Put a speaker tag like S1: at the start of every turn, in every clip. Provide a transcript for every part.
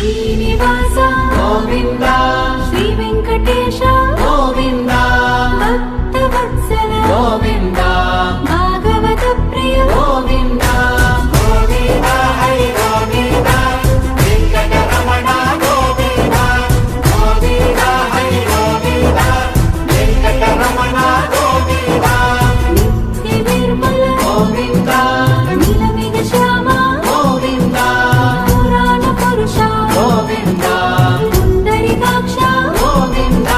S1: శ్రీనివాస
S2: గోవింద
S1: శ్రీ వెంకటేశ
S2: గోవింద
S1: భక్తవత్సల
S2: గోవింద
S1: భాగవత ప్రియ
S2: గోవింద గోవింద హరి గోవింద వెంకటరమణ గోవింద గోవింద హరి గోవింద వెంకటరమణ గోవింద
S1: నిత్య నిర్మల
S2: గోవింద
S1: నీలమేఘ శ్యామ
S2: గోవింద
S1: పురాణ పురుష
S2: గోవింద
S1: పుండరీకాక్ష
S2: గోవింద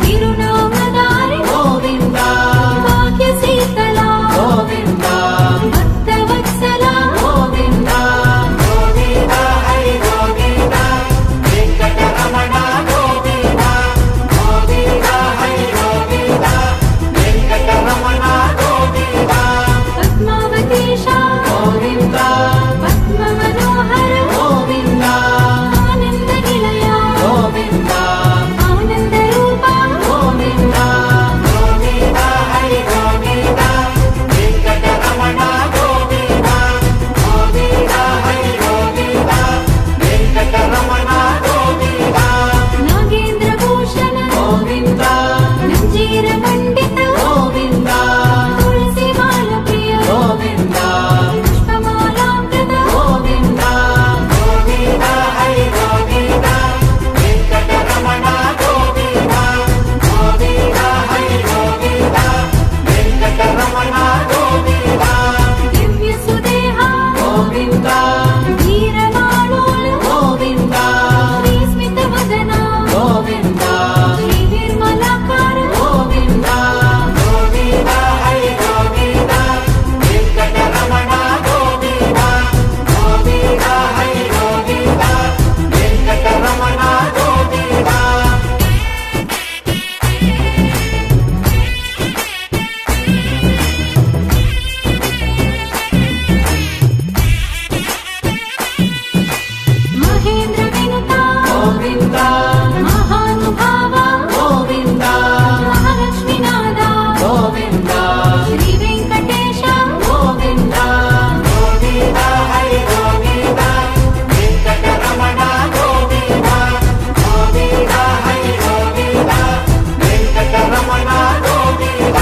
S1: తిరునామదారి
S2: గోవింద
S1: భాగ్య శీతల
S2: గోవింద
S1: భక్తవత్సల
S2: గోవింద గోవింద హరి గోవింద వెంకటరమణ గోవింద గోవింద హరి గోవింద వెంకటరమణ గోవింద
S1: పద్మావతీశ
S2: గోవింద
S1: పద్మ మనోహర
S2: గోవింద
S1: ఆనంద నిలయ
S2: గోవింద
S1: ఆనంద రూప
S2: గోవింద గోవింద హరి గోవింద వెంకటరమణ గోవింద గోవింద హరి గోవింద వెంకటరమణ గోవింద
S1: నాగేంద్ర భూషణ
S2: గోవింద
S1: నంజీర పండిత
S2: గోవింద
S1: తులసి మాల ప్రియ
S2: గోవింద
S1: పుష్పమాలామృత
S2: గోవింద గోవింద హరి గోవింద వెంకటరమణ గోవింద గోవింద హరి గోవింద వెంకటరమణ గోవింద
S1: దివ్య సుదేహ
S2: గోవింద
S1: ధీరమాలోల
S2: గోవింద
S1: శ్రీ స్మిత వదన
S2: గోవింద
S1: శ్రీ నిర్మలాకార
S2: గోవింద గోవింద హరి గోవింద వెంకటరమణ గోవింద గోవింద హరి గోవింద వెంకటరమణ గోవింద
S1: మహేంద్ర వినుత
S2: గోవింద
S1: మహానుభావ
S2: గోవింద
S1: మహాలక్ష్మీనాథ
S2: గోవింద
S1: శ్రీ వెంకటేశ
S2: గోవింద గోవింద హరి గోవింద వెంకటరమణ గోవింద గోవింద హరి గోవింద వెంకటరమణ గోవింద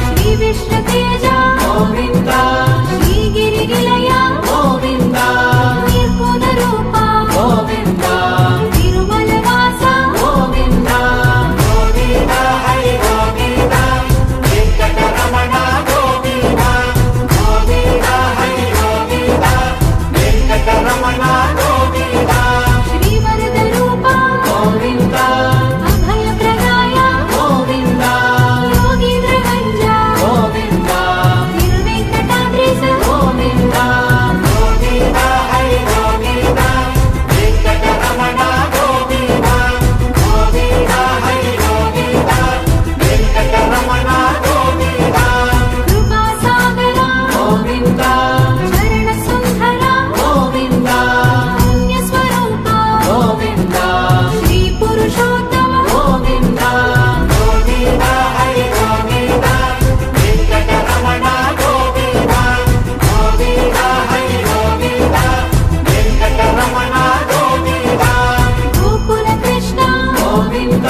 S1: శ్రీ విష్ణుతేజ
S2: గోవింద
S1: శ్రీ గిరి నిలయ
S2: గోవింద
S1: నిర్గుణ రూప
S2: గోవింద
S1: తిరుమల వాస
S2: గోవింద గోవింద హరి గోవింద వెంకటరమణ గోవింద గోవింద హరి గోవింద వెంకటరమణ గోవింద
S1: శ్రీ వరద రూప
S2: గోవింద
S1: అభయ ప్రదాయ
S2: గోవింద
S1: యోగీంద్ర గంజ
S2: గోవింద
S1: తిరువెంకటాద్రీశ
S2: గోవింద గోవింద హరి గోవింద వెంకటరమణ గోవింద గోవింద హరి గోవింద వెంకటరమణ గోవింద
S1: కృపాసాగర
S2: గోవింద
S1: చరణ సుందర
S2: గోవింద
S1: పుణ్య స్వరూప
S2: గోవింద
S1: శ్రీ పురుషోత్తమ
S2: గోవింద గోవింద హరి గోవింద వెంకటరమణ గోవింద గోవింద హరి గోవింద వెంకటరమణ గోవింద
S1: గోకుల కృష్ణ
S2: గోవింద